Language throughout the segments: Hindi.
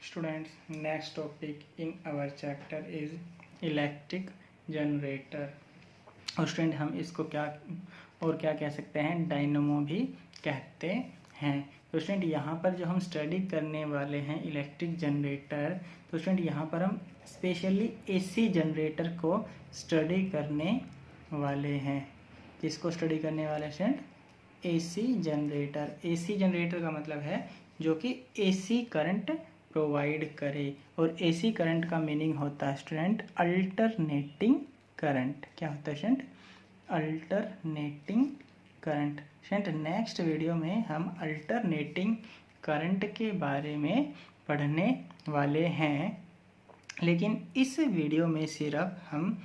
Students, next topic in our chapter is electric generator. और स्टूडेंट हम इसको क्या कह सकते हैं, डायनमो भी कहते हैं। तो स्टूडेंट यहाँ पर जो हम स्टडी करने वाले हैं इलेक्ट्रिक जनरेटर, तो स्टूडेंट यहाँ पर हम स्पेशली एसी जनरेटर को स्टडी करने वाले हैं। किसको स्टडी करने वाले student? AC generator. AC generator का मतलब है जो कि एसी करंट प्रोवाइड करे, और एसी करंट का मीनिंग होता है स्टूडेंट अल्टरनेटिंग करंट। क्या होता है student? Alternating current. Student next video में हम अल्टरनेटिंग करंट के बारे में पढ़ने वाले हैं, लेकिन इस वीडियो में सिर्फ हम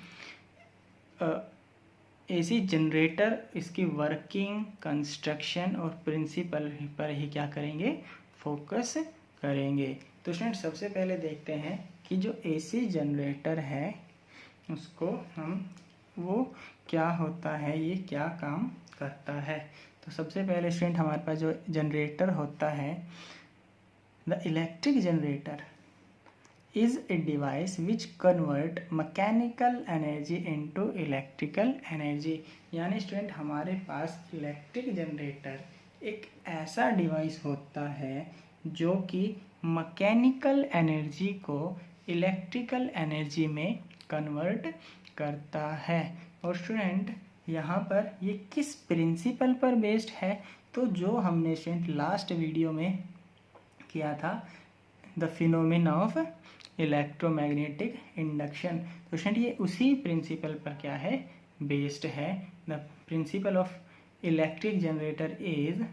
एसी जनरेटर, इसकी वर्किंग, कंस्ट्रक्शन और प्रिंसिपल पर ही क्या करेंगे, फोकस करेंगे। तो स्टूडेंट सबसे पहले देखते हैं कि जो एसी जनरेटर है उसको वो क्या होता है, ये क्या काम करता है। तो सबसे पहले स्टूडेंट हमारे पास जो जनरेटर होता है, the electric generator is a device which convert mechanical energy into electrical energy। यानी स्टूडेंट हमारे पास इलेक्ट्रिक जनरेटर एक ऐसा डिवाइस होता है जो कि मैकेनिकल एनर्जी को इलेक्ट्रिकल एनर्जी में कन्वर्ट करता है। और स्टूडेंट यहाँ पर ये किस प्रिंसिपल पर बेस्ड है, तो जो हमने स्टूडेंट लास्ट वीडियो में किया था, the phenomena of electromagnetic induction. तो स्टूडेंट ये उसी प्रिंसिपल पर क्या है, बेस्ड है। The principle of electric generator is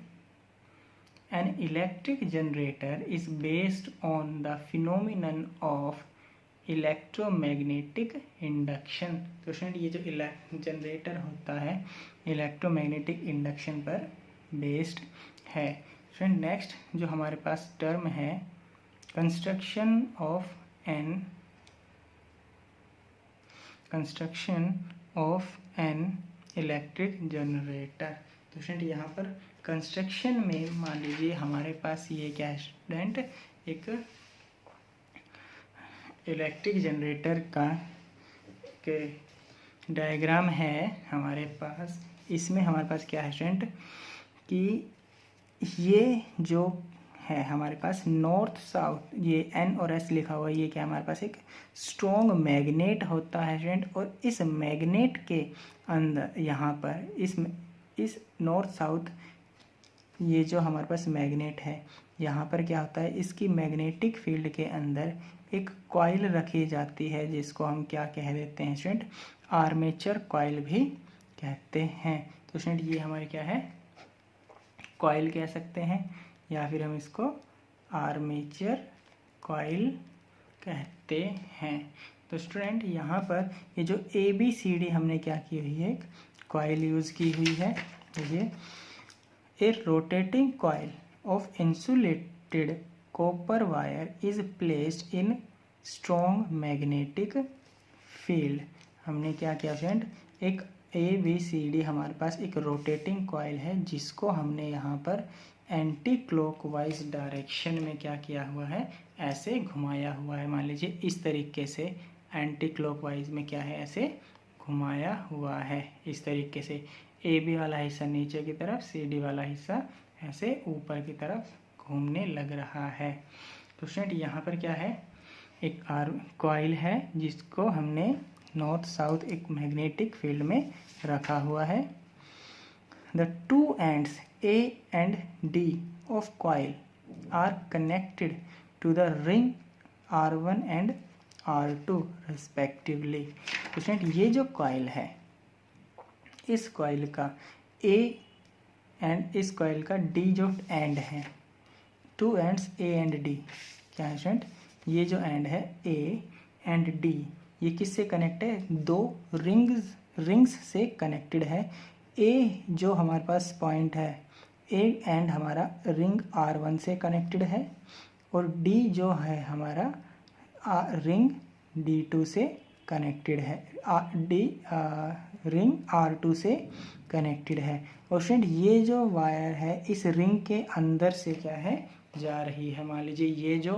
an electric generator is based on the phenomenon of electromagnetic induction। तो स्टूडेंट ये जो जनरेटर होता है इलेक्ट्रोमैग्नेटिक इंडक्शन पर बेस्ड है। स्टूडेंट नेक्स्ट जो हमारे पास टर्म है, construction of an electric generator. तो स्टूडेंट यहाँ पर कंस्ट्रक्शन में मान लीजिए हमारे पास ये क्या है स्टूडेंट, एक इलेक्ट्रिक जनरेटर का के डायग्राम है हमारे पास। इसमें हमारे पास क्या है स्टूडेंट कि ये जो है हमारे पास नॉर्थ साउथ, ये एन और एस लिखा हुआ है, ये क्या हमारे पास एक स्ट्रॉन्ग मैग्नेट होता है स्टूडेंट। और इस मैग्नेट के अंदर यहाँ पर इस नॉर्थ साउथ, ये जो हमारे पास मैग्नेट है, यहाँ पर क्या होता है, इसकी मैग्नेटिक फील्ड के अंदर एक कॉइल रखी जाती है जिसको हम क्या कह देते हैं स्टूडेंट, आर्मेचर कॉइल भी कहते हैं। तो स्टूडेंट ये हमारे क्या है, कॉइल कह सकते हैं, या फिर हम इसको आर्मेचर कॉइल कहते हैं। तो स्टूडेंट यहाँ पर ये जो ABCD हमने क्या की हुई है, एक कॉइल यूज़ की हुई है। ये A rotating coil of insulated copper wire is placed in strong magnetic field। हमने क्या किया फ्रेंड, एक ABCD हमारे पास एक रोटेटिंग कॉइल है जिसको हमने यहाँ पर एंटी क्लॉकवाइज डायरेक्शन में क्या किया हुआ है, ऐसे घुमाया हुआ है। मान लीजिए इस तरीके से एंटी क्लॉकवाइज में क्या है, ऐसे घुमाया हुआ है इस तरीके से। AB वाला हिस्सा नीचे की तरफ, CD वाला हिस्सा ऐसे ऊपर की तरफ घूमने लग रहा है। तो स्टूडेंट यहाँ पर क्या है, एक कॉइल है जिसको हमने नॉर्थ साउथ एक मैग्नेटिक फील्ड में रखा हुआ है। The two ends A and D of coil are connected to the ring R1 and R2 respectively। तो स्टूडेंट ये जो कॉइल है, इस कॉइल का A एंड इस कॉइल का D जो एंड है, two ends A and D क्या है स्टूडेंट, ये जो एंड है A एंड D, ये किससे कनेक्ट है, दो रिंग्स से कनेक्टेड है। A जो हमारे पास पॉइंट है, A एंड हमारा रिंग R1 से कनेक्टेड है, और D जो है हमारा रिंग D2 से कनेक्टेड है, रिंग R2 से कनेक्टेड है। और स्टूडेंट ये जो वायर है इस रिंग के अंदर से क्या है, जा रही है। मान लीजिए ये जो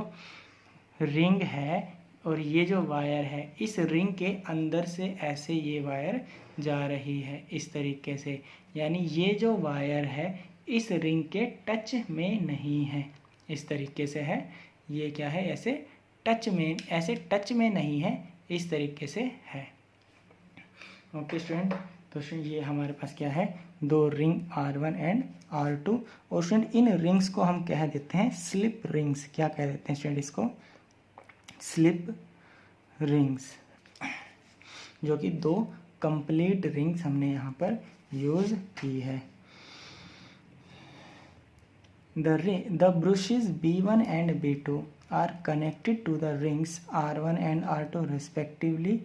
रिंग है और ये जो वायर है इस रिंग के अंदर से ऐसे ये वायर जा रही है इस तरीके से, यानी ये जो वायर है इस रिंग के टच में नहीं है, इस तरीके से है। ये क्या है, ऐसे टच में नहीं है, इस तरीके से है। ओके स्टूडेंट, तो स्टूडेंट ये हमारे पास क्या है, दो रिंग R1 एंड R2। और स्टूडेंट इन रिंग्स को हम कह देते हैं स्लिप रिंग्स। क्या कह देते हैं स्टूडेंट इसको, स्लिप रिंग्स, जो कि दो कंप्लीट रिंग्स हमने यहाँ पर यूज की है। The brushes B1 and B2 are connected to the rings R1 and R2 respectively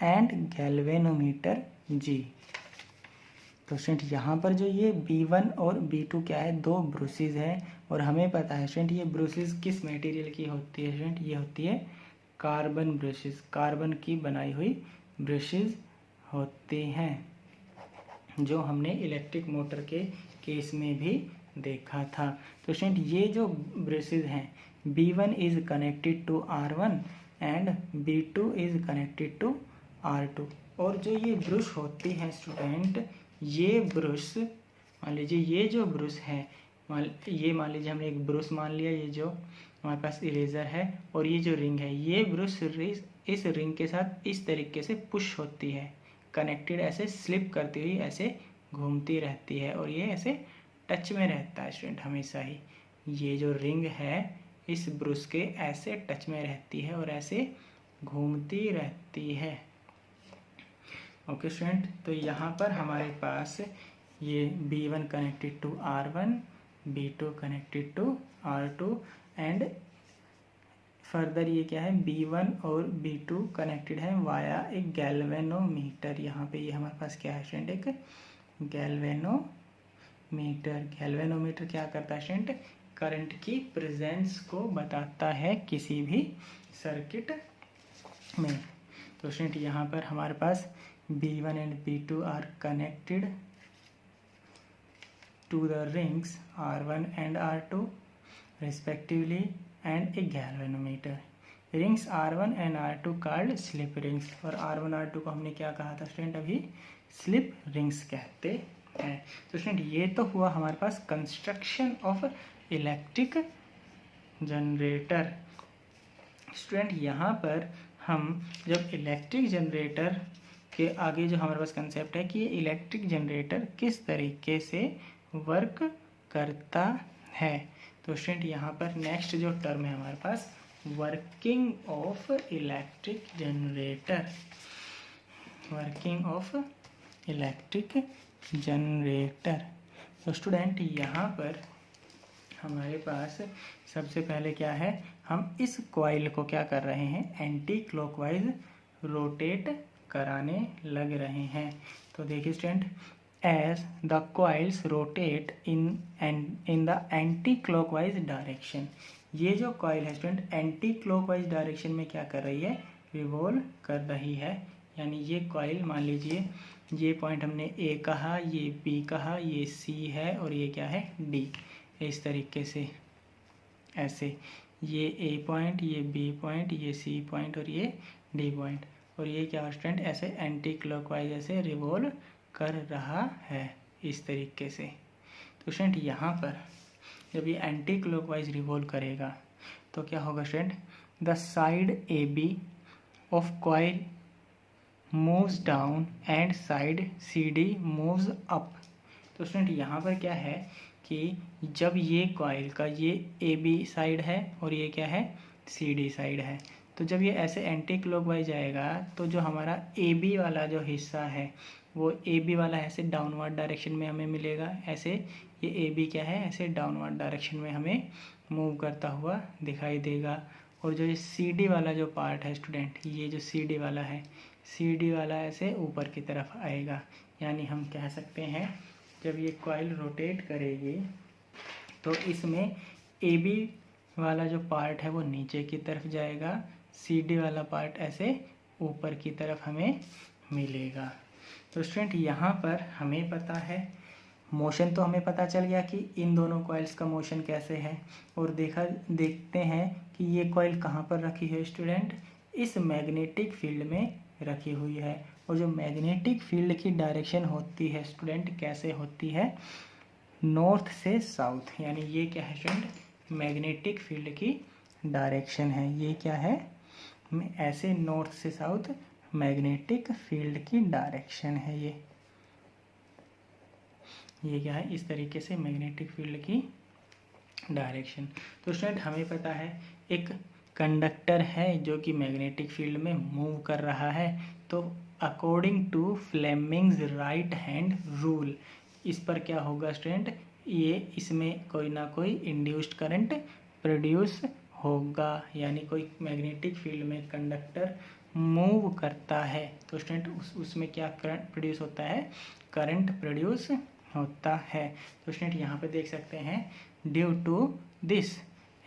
and galvanometer G। तो स्टूडेंट यहाँ पर जो ये B1 और B2 क्या है, दो ब्रुशेज है और हमें पता है स्टूडेंट ये ब्रुशेज किस मटेरियल की होती है स्टूडेंट, ये होती है कार्बन ब्रशेस, कार्बन की बनाई हुई ब्रशेस होती हैं, जो हमने इलेक्ट्रिक मोटर के केस में भी देखा था। तो स्टूडेंट ये जो ब्रशेस हैं B1 is connected to R1 and B2 is connected to R2। और जो ये ब्रश होती हैं स्टूडेंट, ये ब्रश मान लीजिए ये जो ब्रश है, मान लीजिए हमने एक ब्रश मान लिया, ये जो हमारे पास इरेजर है और ये जो रिंग है, ये ब्रश इस रिंग के साथ इस तरीके से पुश होती है, कनेक्टेड ऐसे स्लिप करती हुई ऐसे घूमती रहती है और ये ऐसे टच में रहता है स्टूडेंट हमेशा ही। ये जो रिंग है इस ब्रश के ऐसे टच में रहती है और ऐसे घूमती रहती है। ओके स्टूडेंट, तो यहाँ पर हमारे पास ये B1 connected to R1, B2 connected to R2 and further ये क्या है, B1 और B2 कनेक्टेड है वाया एक गैल्वेनोमीटर। यहाँ पे ये हमारे पास क्या है स्टूडेंट, एक गैल्वेनोमीटर। गैल्वेनोमीटर क्या करता है स्टूडेंट, करंट की प्रेजेंस को बताता है किसी भी सर्किट में। तो स्टूडेंट यहाँ पर हमारे पास B1 and B2 are connected to the rings R1 and R2 respectively and a galvanometer. Rings R1 and R2 called slip rings। और R1 R2 को हमने क्या कहा था स्टूडेंट, अभी स्लिप रिंग्स कहते हैं। तो स्टूडेंट ये तो हुआ हमारे पास construction of electric generator. Student यहाँ पर हम जब इलेक्ट्रिक जनरेटर के आगे जो हमारे पास कंसेप्ट है कि ये इलेक्ट्रिक जनरेटर किस तरीके से वर्क करता है, तो स्टूडेंट यहाँ पर नेक्स्ट जो टर्म है हमारे पास, working of electric generator. Working of electric generator. तो स्टूडेंट यहाँ पर हमारे पास सबसे पहले क्या है, हम इस कॉइल को क्या कर रहे हैं, एंटी क्लॉकवाइज रोटेट कराने लग रहे हैं। तो देखिए student, as the coils rotate in the anti-clockwise direction। ये जो कॉइल है स्टूडेंट एंटी क्लॉकवाइज डायरेक्शन में क्या कर रही है, रिवॉल्व कर रही है। यानी ये कॉइल मान लीजिए ये पॉइंट हमने A कहा, ये B कहा, ये C है और ये क्या है D। इस तरीके से ऐसे ये A पॉइंट, ये B पॉइंट, ये C पॉइंट और ये D पॉइंट, और ये क्या स्टूडेंट ऐसे एंटी क्लॉकवाइज ऐसे रिवॉल्व कर रहा है इस तरीके से। तो स्टूडेंट यहाँ पर जब ये एंटी क्लॉकवाइज रिवॉल्व करेगा तो क्या होगा student, the side AB of coil moves down and side CD moves up. तो स्टूडेंट यहाँ पर क्या है कि जब ये कॉइल का ये AB साइड है और ये क्या है CD साइड है, तो जब ये ऐसे एंटी क्लॉकवाइज जाएगा तो जो हमारा AB वाला जो हिस्सा है वो AB वाला ऐसे डाउनवर्ड डायरेक्शन में हमें मिलेगा। ऐसे ये AB क्या है, ऐसे डाउनवर्ड डायरेक्शन में हमें मूव करता हुआ दिखाई देगा। और जो ये CD वाला जो पार्ट है स्टूडेंट, ये जो CD वाला है, CD वाला ऐसे ऊपर की तरफ आएगा। यानी हम कह सकते हैं जब ये कॉइल रोटेट करेगी तो इसमें AB वाला जो पार्ट है वो नीचे की तरफ जाएगा, CD वाला पार्ट ऐसे ऊपर की तरफ हमें मिलेगा। तो स्टूडेंट यहाँ पर हमें पता है मोशन तो हमें पता चल गया कि इन दोनों कॉइल्स का मोशन कैसे है, और देखते हैं कि ये कॉइल कहाँ पर रखी है स्टूडेंट, इस मैग्नेटिक फील्ड में रखी हुई है। और जो मैग्नेटिक फील्ड की डायरेक्शन होती है स्टूडेंट, कैसे होती है, नॉर्थ से साउथ, यानी ये क्या है स्टूडेंट, मैग्नेटिक फील्ड की डायरेक्शन है। ये क्या है, ऐसे नॉर्थ से साउथ मैग्नेटिक फील्ड की डायरेक्शन है। ये क्या है, इस तरीके से मैग्नेटिक फील्ड की डायरेक्शन। तो स्टूडेंट हमें पता है एक कंडक्टर है जो कि मैग्नेटिक फील्ड में मूव कर रहा है, तो according to Fleming's right hand rule, इस पर क्या होगा स्टूडेंट, ये इसमें कोई ना कोई इंड्यूस्ड करंट प्रोड्यूस होगा, यानी कोई मैग्नेटिक फील्ड में कंडक्टर मूव करता है तो स्टूडेंट उसमें क्या करंट प्रोड्यूस होता है, करंट प्रोड्यूस होता है। तो स्टूडेंट यहाँ पे देख सकते हैं, due to this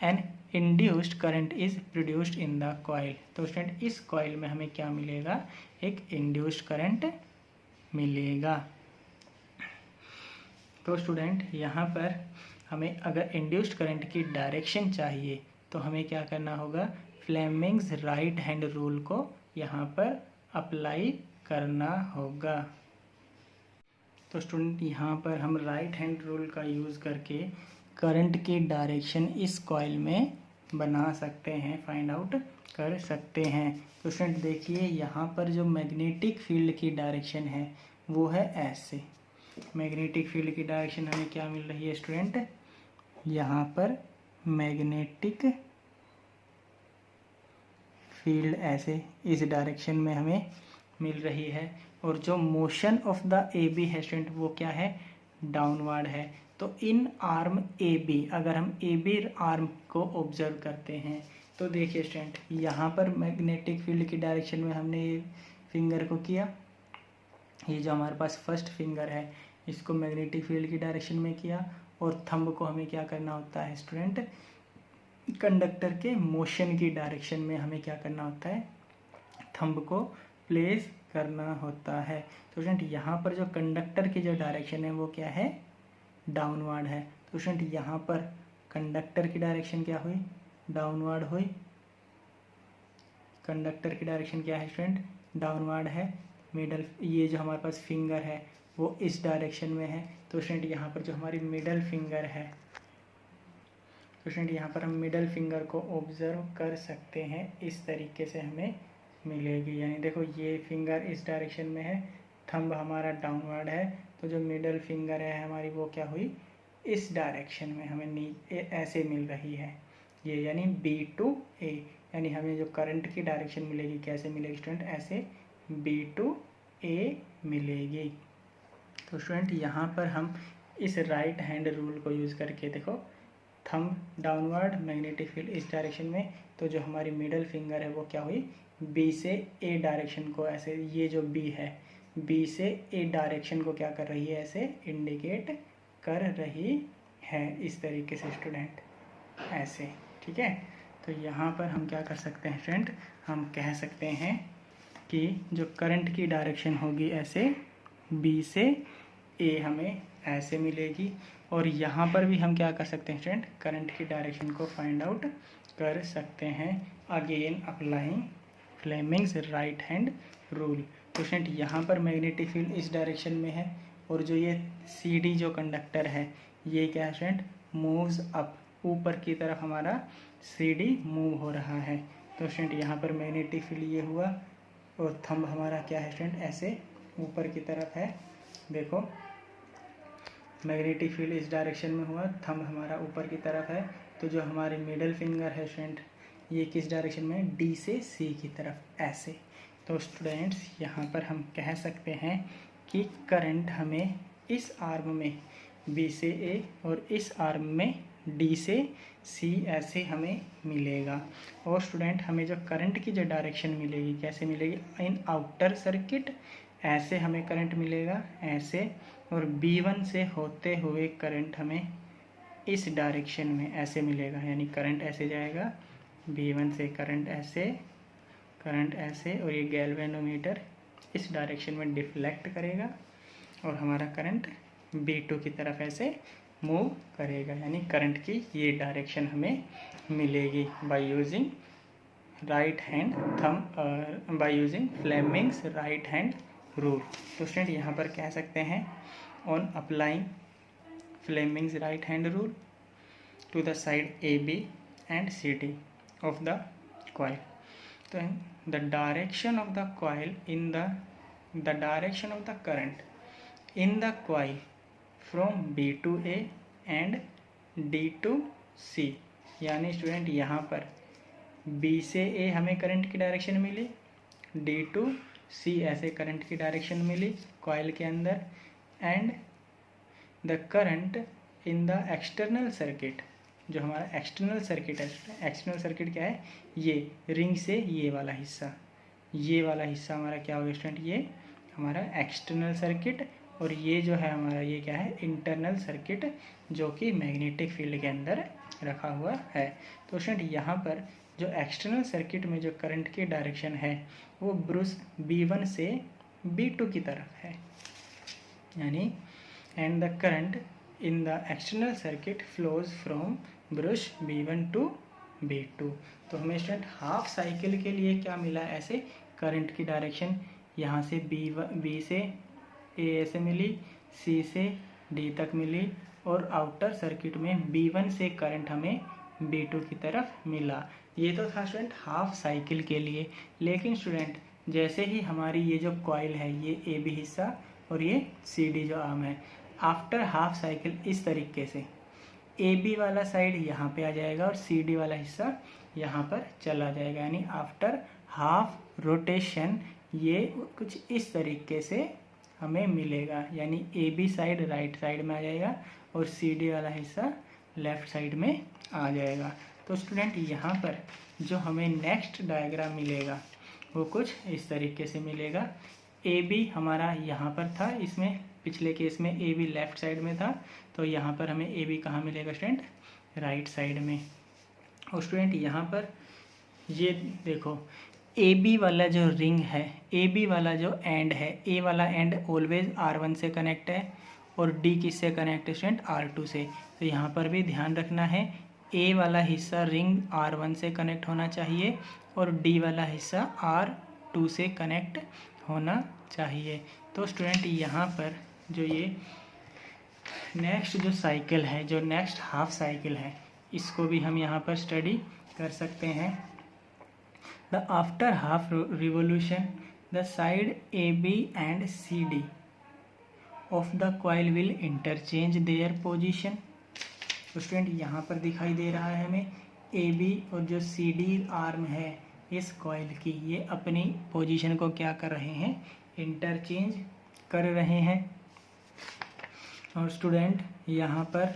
an induced current is produced in the coil. तो स्टूडेंट इस कॉइल में हमें क्या मिलेगा, एक इंड्यूस्ड करंट मिलेगा। तो स्टूडेंट यहाँ पर हमें अगर इंड्यूस्ड करंट की डायरेक्शन चाहिए तो हमें क्या करना होगा, फ्लेमिंग्स राइट हैंड रूल को यहाँ पर अप्लाई करना होगा। तो स्टूडेंट यहाँ पर हम राइट हैंड रूल का यूज़ करके करंट की डायरेक्शन इस कॉइल में बना सकते हैं, फाइंड आउट कर सकते हैं। तो स्टूडेंट देखिए यहाँ पर जो मैग्नेटिक फील्ड की डायरेक्शन है वो है ऐसे, मैग्नेटिक फील्ड की डायरेक्शन हमें क्या मिल रही है स्टूडेंट, यहाँ पर मैग्नेटिक फील्ड ऐसे इस डायरेक्शन में हमें मिल रही है, और जो motion of the A B है स्टूडेंट वो क्या है, डाउनवर्ड है। तो इन आर्म ए बी, अगर हम ए बी आर्म को ऑब्जर्व करते हैं तो देखिए स्टूडेंट यहाँ पर मैग्नेटिक फील्ड की डायरेक्शन में हमने ये फिंगर को किया, ये जो हमारे पास फर्स्ट फिंगर है इसको मैग्नेटिक फील्ड की डायरेक्शन में किया, और थंब को हमें क्या करना होता है स्टूडेंट, कंडक्टर के मोशन की डायरेक्शन में हमें क्या करना होता है, थंब को प्लेस करना होता है। तो स्टूडेंट यहाँ पर जो कंडक्टर की जो डायरेक्शन है वो क्या है, डाउनवर्ड है। तो स्टूडेंट यहाँ पर कंडक्टर की डायरेक्शन क्या हुई, डाउनवर्ड हुई, कंडक्टर की डायरेक्शन क्या है स्टूडेंट, डाउनवर्ड है। मिडल, ये जो हमारे पास फिंगर है वो इस डायरेक्शन में है, तो स्टूडेंट यहाँ पर जो हमारी मिडल फिंगर है, तो स्टूडेंट यहाँ पर हम मिडल फिंगर को ऑब्जर्व कर सकते हैं, इस तरीके से हमें मिलेगी। यानी देखो ये फिंगर इस डायरेक्शन में है, थंब हमारा डाउनवर्ड है, तो जो मिडल फिंगर है हमारी वो क्या हुई, इस डायरेक्शन में हमें ऐसे मिल रही है ये, यानी B to A, यानी हमें जो करंट की डायरेक्शन मिलेगी कैसे मिलेगी स्टूडेंट, ऐसे B to A मिलेगी। तो स्टूडेंट यहाँ पर हम इस राइट हैंड रूल को यूज़ करके देखो, थंब डाउनवर्ड, मैग्नेटिक फील्ड इस डायरेक्शन में, तो जो हमारी मिडल फिंगर है वो क्या हुई, B से A डायरेक्शन को ऐसे, ये जो B है B से A डायरेक्शन को क्या कर रही है, ऐसे इंडिकेट कर रही है, इस तरीके से स्टूडेंट ऐसे, ठीक है। तो यहाँ पर हम क्या कर सकते हैं स्टूडेंट, हम कह सकते हैं कि जो करंट की डायरेक्शन होगी ऐसे B से A हमें ऐसे मिलेगी, और यहाँ पर भी हम क्या कर सकते हैं स्टूडेंट, करंट की डायरेक्शन को फाइंड आउट कर सकते हैं, again applying Fleming's right hand rule. तो स्टूडेंट यहाँ पर मैग्नेटिक फील्ड इस डायरेक्शन में है, और जो ये CD जो कंडक्टर है ये क्या है स्टूडेंट, मूव्स अप, ऊपर की तरफ हमारा CD मूव हो रहा है। तो स्टूडेंट यहाँ पर मैग्नेटिक फील्ड ये हुआ, और थंब हमारा क्या है स्टूडेंट, ऐसे ऊपर की तरफ है। देखो मैग्नेटिक फील्ड इस डायरेक्शन में हुआ, थंब हमारा ऊपर की तरफ है, तो जो हमारे मिडल फिंगर है स्टूडेंट ये किस डायरेक्शन में, D से C की तरफ ऐसे। तो स्टूडेंट्स यहाँ पर हम कह सकते हैं कि करंट हमें इस आर्म में B से A और इस आर्म में D से C ऐसे हमें मिलेगा। और स्टूडेंट हमें जो करंट की जो डायरेक्शन मिलेगी कैसे मिलेगी, इन आउटर सर्किट ऐसे हमें करंट मिलेगा ऐसे, और B1 से होते हुए करंट हमें इस डायरेक्शन में ऐसे मिलेगा, यानी करंट ऐसे जाएगा, B1 से करंट ऐसे, और ये गैल्वेनोमीटर इस डायरेक्शन में डिफ्लेक्ट करेगा और हमारा करंट B2 की तरफ ऐसे मूव करेगा, यानी करंट की ये डायरेक्शन हमें मिलेगी by using right hand thumb, by using Fleming's right hand rule. तो स्टूडेंट यहाँ पर कह सकते हैं on applying Fleming's right hand rule to the side AB and CD of the coil, then the direction of the coil in the direction of the current in the coil from B to A and D to C, यानी स्टूडेंट यहाँ पर B से A हमें करंट की डायरेक्शन मिली, D to C ऐसे करंट की डायरेक्शन मिली कॉइल के अंदर, and the current in the external circuit, जो हमारा एक्सटर्नल सर्किट है, एक्सटर्नल सर्किट क्या है, ये रिंग से ये वाला हिस्सा, ये वाला हिस्सा हमारा क्या होगा स्टूडेंट, ये हमारा एक्सटर्नल सर्किट, और ये जो है हमारा ये क्या है, इंटरनल सर्किट, जो कि मैग्नेटिक फील्ड के अंदर रखा हुआ है। तो स्टूडेंट यहाँ पर जो एक्सटर्नल सर्किट में जो करंट की डायरेक्शन है वो ब्रश B1 से B2 की तरफ है, यानी and the current in the external circuit flows from brush B1 to B2। तो हमें स्टूडेंट हाफ साइकिल के लिए क्या मिला, ऐसे करंट की डायरेक्शन यहाँ से B से A ऐसे मिली, C से D तक मिली, और आउटर सर्किट में B1 से करंट हमें B2 की तरफ मिला। ये तो था स्टूडेंट हाफ साइकिल के लिए। लेकिन स्टूडेंट जैसे ही हमारी ये जो कॉइल है, ये AB हिस्सा और ये CD जो आर्म है, आफ्टर हाफ साइकिल इस तरीके से AB वाला साइड यहाँ पे आ जाएगा और CD वाला हिस्सा यहाँ पर चला जाएगा, यानी आफ्टर हाफ रोटेशन ये कुछ इस तरीके से हमें मिलेगा, यानी AB साइड राइट साइड में आ जाएगा और CD वाला हिस्सा लेफ्ट साइड में आ जाएगा। तो स्टूडेंट यहाँ पर जो हमें नेक्स्ट डायग्राम मिलेगा वो कुछ इस तरीके से मिलेगा। AB हमारा यहाँ पर था, इसमें पिछले केस में AB लेफ्ट साइड में था, तो यहाँ पर हमें AB कहाँ मिलेगा स्टूडेंट, राइट साइड में। और स्टूडेंट यहाँ पर ये देखो AB वाला जो रिंग है, AB वाला जो एंड है, A वाला एंड ऑलवेज R1 से कनेक्ट है और D किससे कनेक्ट है स्टूडेंट, R2 से। तो यहाँ पर भी ध्यान रखना है, A वाला हिस्सा रिंग R1 से कनेक्ट होना चाहिए और D वाला हिस्सा R2 से कनेक्ट होना चाहिए। तो स्टूडेंट यहाँ पर जो ये नेक्स्ट जो साइकिल है, जो नेक्स्ट हाफ साइकिल है, इसको भी हम यहाँ पर स्टडी कर सकते हैं। The after half revolution the side AB and CD of the coil will interchange their position. तो स्टूडेंट यहाँ पर दिखाई दे रहा है हमें AB और जो CD आर्म है इस कॉइल की, ये अपनी पोजीशन को क्या कर रहे हैं, इंटरचेंज कर रहे हैं। और स्टूडेंट यहाँ पर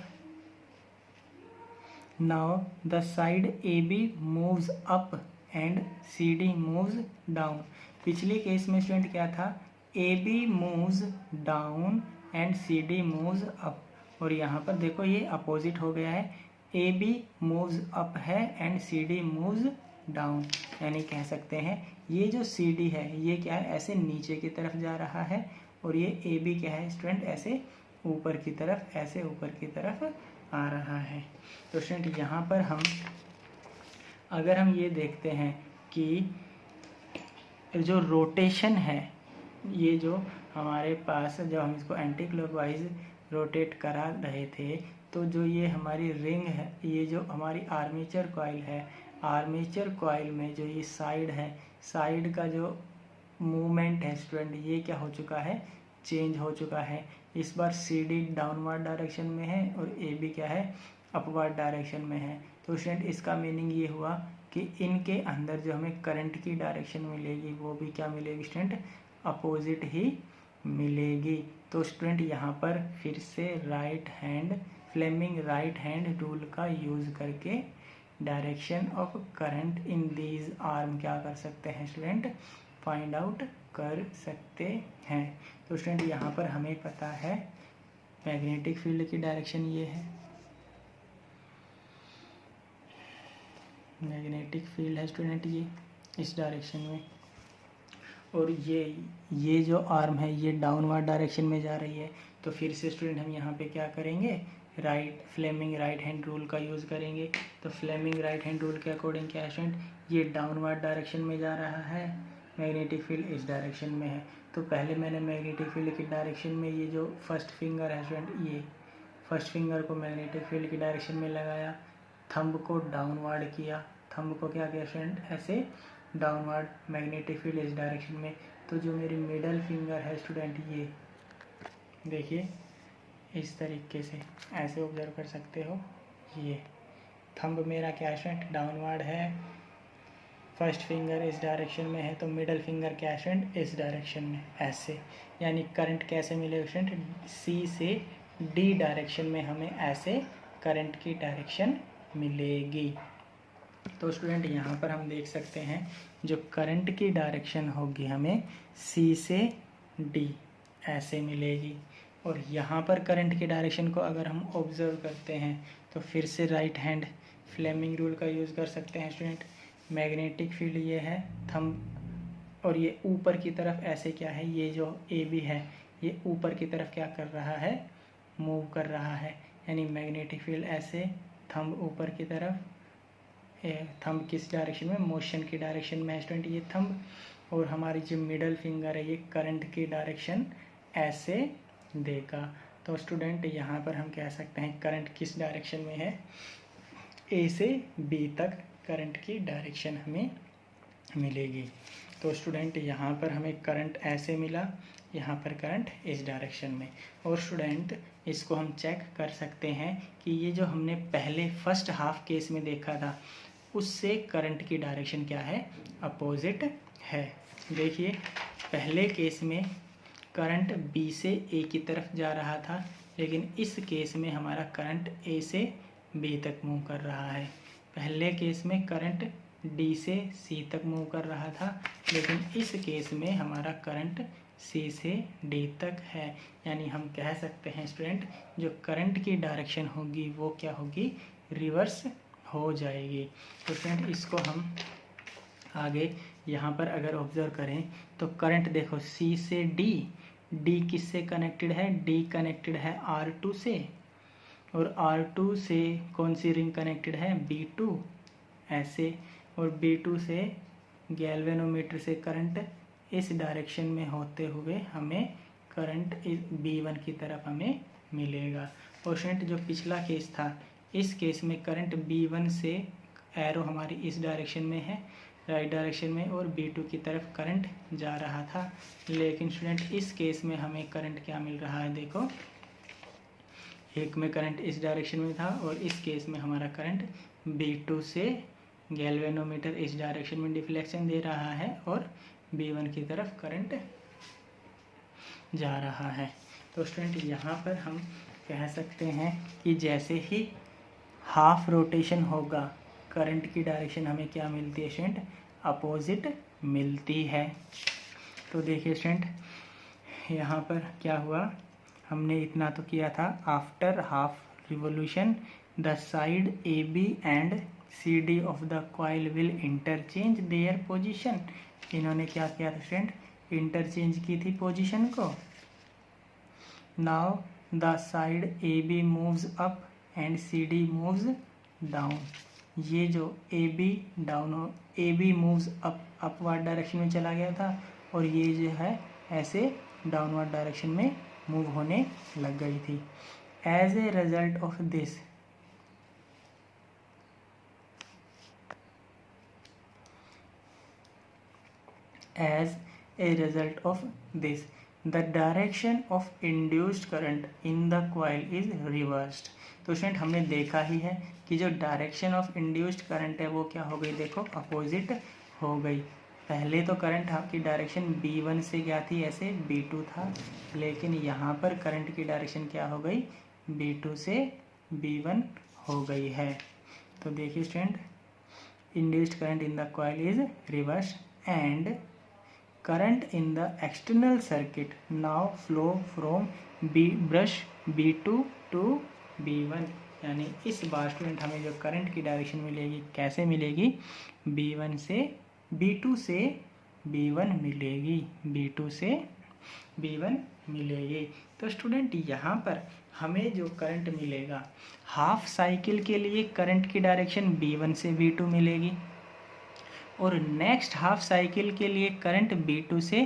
now the side AB moves up and CD moves down. पिछले केस में स्टूडेंट क्या था, AB moves down and CD moves up, और यहाँ पर देखो ये अपोजिट हो गया है, AB मूव्स अप है एंड CD मूव्स डाउन, यानी कह सकते हैं ये जो CD है ये क्या है, ऐसे नीचे की तरफ जा रहा है, और ये AB क्या है स्टूडेंट, ऐसे ऊपर की तरफ, ऐसे ऊपर की तरफ आ रहा है। तो स्टूडेंट यहाँ पर हम अगर हम ये देखते हैं कि जो रोटेशन है, ये जो हमारे पास जब हम इसको एंटी क्लॉकवाइज रोटेट करा रहे थे, तो जो ये हमारी रिंग है, ये जो हमारी आर्मेचर कॉइल है, आर्मेचर कॉइल में जो ये साइड है, साइड का जो मूवमेंट है स्टूडेंट, ये क्या हो चुका है, चेंज हो चुका है। इस बार CD डाउनवर्ड डायरेक्शन में है और AB क्या है, अपवर्ड डायरेक्शन में है। तो स्टूडेंट इसका मीनिंग ये हुआ कि इनके अंदर जो हमें करंट की डायरेक्शन मिलेगी वो भी क्या मिलेगी स्टूडेंट, अपोजिट ही मिलेगी। तो स्टूडेंट यहाँ पर फिर से right hand Fleming right hand rule का यूज़ करके direction of current in these arm क्या कर सकते हैं स्टूडेंट, फाइंड आउट कर सकते हैं। तो स्टूडेंट यहाँ पर हमें पता है मैग्नेटिक फील्ड की डायरेक्शन ये है, मैग्नेटिक फील्ड है स्टूडेंट ये इस डायरेक्शन में, और ये जो आर्म है ये डाउनवर्ड डायरेक्शन में जा रही है। तो फिर से स्टूडेंट हम यहाँ पे क्या करेंगे, फ्लेमिंग राइट हैंड रूल का यूज़ करेंगे। तो फ्लेमिंग राइट हैंड रूल के अकॉर्डिंग क्या है स्टूडेंट, ये डाउनवर्ड डायरेक्शन में जा रहा है, मैग्नेटिक फील्ड इस डायरेक्शन में है। तो पहले मैंने मैग्नेटिक फील्ड की डायरेक्शन में ये जो फर्स्ट फिंगर है स्टूडेंट, ये फर्स्ट फिंगर को मैग्नेटिक फील्ड की डायरेक्शन में लगाया, थंब को डाउनवर्ड किया, थंब को क्या किया स्टूडेंट, ऐसे डाउनवर्ड, मैग्नेटिक फील्ड इस डायरेक्शन में। तो जो मेरी मिडल फिंगर है स्टूडेंट, ये देखिए इस तरीके से ऐसे ऑब्जर्व कर सकते हो, ये थंब मेरा क्या है स्टूडेंट, डाउनवर्ड है, फर्स्ट फिंगर इस डायरेक्शन में है, तो मिडल फिंगर क्या है स्टूडेंट, इस डायरेक्शन में, ऐसे। यानी करंट कैसे मिलेगा स्टूडेंट, सी से डी डायरेक्शन में हमें ऐसे करंट की डायरेक्शन मिलेगी। तो स्टूडेंट यहाँ पर हम देख सकते हैं जो करंट की डायरेक्शन होगी हमें सी से डी ऐसे मिलेगी। और यहाँ पर करंट की डायरेक्शन को अगर हम ऑब्जर्व करते हैं तो फिर से राइट हैंड फ्लेमिंग रूल का यूज़ कर सकते हैं स्टूडेंट। मैग्नेटिक फील्ड ये है थंब, और ये ऊपर की तरफ ऐसे क्या है, ये जो ए बी है ये ऊपर की तरफ क्या कर रहा है, मूव कर रहा है। यानी मैग्नेटिक फील्ड ऐसे, थंब ऊपर की तरफ, थंब किस डायरेक्शन में, मोशन की डायरेक्शन में है स्टूडेंट ये थंब, और हमारी जो मिडल फिंगर है ये करंट की डायरेक्शन ऐसे देगा। तो स्टूडेंट यहाँ पर हम कह सकते हैं करंट किस डायरेक्शन में है, ए से बी तक करंट की डायरेक्शन हमें मिलेगी। तो स्टूडेंट यहाँ पर हमें करंट ऐसे मिला, यहाँ पर करंट इस डायरेक्शन में। और स्टूडेंट इसको हम चेक कर सकते हैं कि ये जो हमने पहले फर्स्ट हाफ केस में देखा था उससे करंट की डायरेक्शन क्या है, अपोजिट है। देखिए पहले केस में करंट बी से ए की तरफ जा रहा था, लेकिन इस केस में हमारा करंट ए से बी तक मूव कर रहा है। पहले केस में करंट डी से सी तक मूव कर रहा था, लेकिन इस केस में हमारा करंट सी से डी तक है। यानी हम कह सकते हैं स्टूडेंट जो करंट की डायरेक्शन होगी वो क्या होगी, रिवर्स हो जाएगी। तो स्टूडेंट इसको हम आगे यहाँ पर अगर ऑब्जर्व करें तो करंट देखो सी से डी, डी किससे कनेक्टेड है, डी कनेक्टेड है R2 से, और R2 से कौन सी रिंग कनेक्टेड है, B2 ऐसे, और B2 से गैल्वेनोमीटर से करंट इस डायरेक्शन में होते हुए हमें करंट B1 की तरफ हमें मिलेगा। और स्टूडेंट जो पिछला केस था इस केस में करंट B1 से एरो हमारी इस डायरेक्शन में है, राइट डायरेक्शन में, और B2 की तरफ करंट जा रहा था। लेकिन स्टूडेंट इस केस में हमें करंट क्या मिल रहा है, देखो एक में करंट इस डायरेक्शन में था और इस केस में हमारा करंट B2 से गैल्वेनोमीटर इस डायरेक्शन में डिफ्लेक्शन दे रहा है और B1 की तरफ करंट जा रहा है। तो स्टूडेंट यहाँ पर हम कह सकते हैं कि जैसे ही हाफ रोटेशन होगा करंट की डायरेक्शन हमें क्या मिलती है स्टूडेंट, अपोजिट मिलती है। तो देखिए स्टूडेंट यहाँ पर क्या हुआ, हमने इतना तो किया था, after half revolution the side A B and C D of the coil will interchange their position. इन्होंने क्या किया था स्टूडेंट, इंटरचेंज की थी पोजीशन को। Now the side A B moves up and C D moves down. ये जो ए बी डाउन हो, A B moves upward direction में चला गया था और ये जो है ऐसे डाउनवर्ड डायरेक्शन में मूव होने लग गई थी। As a result of this the direction of induced current in the coil is reversed। तो स्टूडेंट हमने देखा ही है कि जो डायरेक्शन ऑफ इंड्यूस्ड करंट है वो क्या हो गई, देखो अपोजिट हो गई। पहले तो करंट की डायरेक्शन B1 से क्या थी, ऐसे B2 था, लेकिन यहाँ पर करंट की डायरेक्शन क्या हो गई, B2 से B1 हो गई है। तो देखिए student induced current in the coil is reverse and current in the external circuit now flow from brush B2 to B1। यानी इस बार स्टूडेंट हमें जो करंट की डायरेक्शन मिलेगी कैसे मिलेगी, B1 से B2 से B1 मिलेगी, B2 से B1 मिलेगी। तो स्टूडेंट यहाँ पर हमें जो करंट मिलेगा, हाफ साइकिल के लिए करंट की डायरेक्शन B1 से B2 मिलेगी और नेक्स्ट हाफ साइकिल के लिए करंट B2 से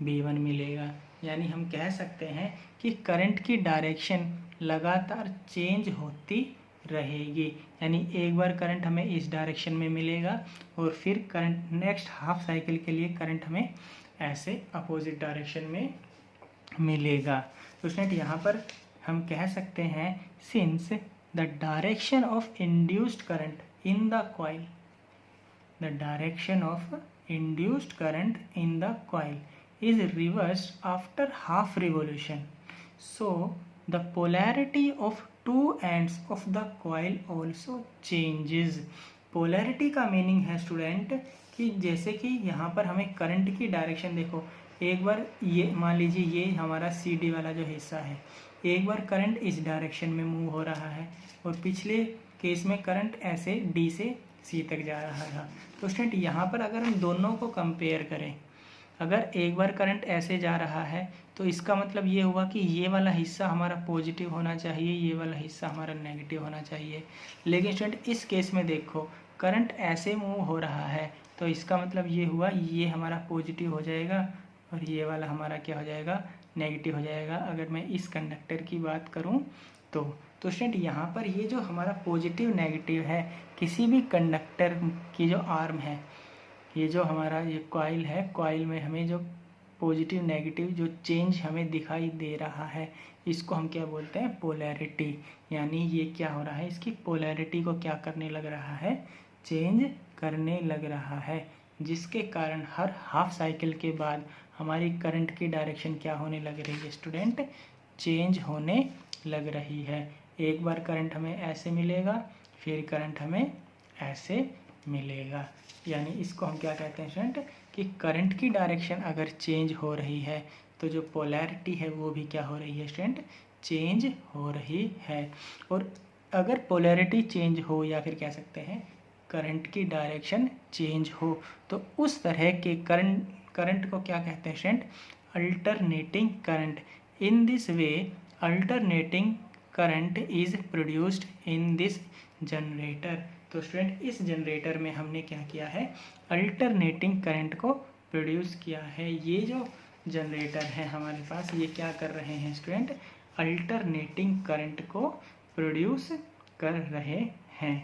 B1 मिलेगा। यानी हम कह सकते हैं कि करंट की डायरेक्शन लगातार चेंज होती रहेगी। यानी एक बार करंट हमें इस डायरेक्शन में मिलेगा और फिर करंट नेक्स्ट हाफ साइकिल के लिए करंट हमें ऐसे अपोजिट डायरेक्शन में मिलेगा। तो स्टूडेंट यहाँ पर हम कह सकते हैं since the direction of induced current in the coil, the direction of induced current in the coil is reversed after half revolution, so the polarity of two ends of the coil also changes। polarity का मीनिंग है स्टूडेंट कि जैसे कि यहाँ पर हमें करंट की डायरेक्शन देखो, एक बार ये मान लीजिए ये हमारा CD वाला जो हिस्सा है, एक बार करंट इस डायरेक्शन में मूव हो रहा है और पिछले केस में करंट ऐसे D से C तक जा रहा था। तो स्टूडेंट यहाँ पर अगर हम दोनों को कंपेयर करें, अगर एक बार करंट ऐसे जा रहा है तो इसका मतलब ये हुआ कि ये वाला हिस्सा हमारा पॉजिटिव होना चाहिए, ये वाला हिस्सा हमारा नेगेटिव होना चाहिए। लेकिन स्टूडेंट इस केस में देखो करंट ऐसे मूव हो रहा है तो इसका मतलब ये हुआ ये हमारा पॉजिटिव हो जाएगा और ये वाला हमारा क्या हो जाएगा, नेगेटिव हो जाएगा। अगर मैं इस कंडक्टर की बात करूँ तो स्टूडेंट यहाँ पर ये जो हमारा पॉजिटिव नेगेटिव है, किसी भी कंडक्टर की जो आर्म है, ये जो हमारा ये कॉइल है, कॉइल में हमें जो पॉजिटिव नेगेटिव जो चेंज हमें दिखाई दे रहा है, इसको हम क्या बोलते हैं, पोलैरिटी। यानी ये क्या हो रहा है, इसकी पोलैरिटी को क्या करने लग रहा है, चेंज करने लग रहा है, जिसके कारण हर हाफ साइकिल के बाद हमारी करंट की डायरेक्शन क्या होने लग रही है स्टूडेंट, चेंज होने लग रही है। एक बार करंट हमें ऐसे मिलेगा, फिर करंट हमें ऐसे मिलेगा। यानी इसको हम क्या कहते हैं स्टूडेंट कि करंट की डायरेक्शन अगर चेंज हो रही है तो जो पोलैरिटी है वो भी क्या हो रही है स्टूडेंट, चेंज हो रही है। और अगर पोलैरिटी चेंज हो या फिर कह सकते हैं करंट की डायरेक्शन चेंज हो तो उस तरह के करंट को क्या कहते हैं student, alternating current. In this way alternating current is produced in this generator. तो स्टूडेंट इस जनरेटर में हमने क्या किया है, अल्टरनेटिंग करंट को प्रोड्यूस किया है। ये जो जनरेटर है हमारे पास, ये क्या कर रहे हैं स्टूडेंट, अल्टरनेटिंग करंट को प्रोड्यूस कर रहे हैं।